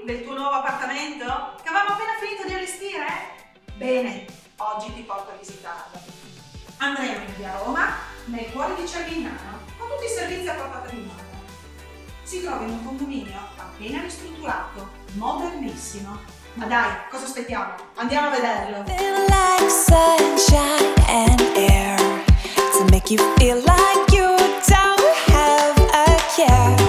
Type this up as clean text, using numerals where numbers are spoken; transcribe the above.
del tuo nuovo appartamento che avevamo appena finito di allestire? Bene, oggi ti porto a visitarlo. Andremo in via Roma, nel cuore di Cervignano, con tutti i servizi a portata di mano. Si trova in un condominio appena ristrutturato, modernissimo. Ma dai, cosa aspettiamo? Andiamo a vederlo! Like sunshine and air to make you feel like you don't have a care.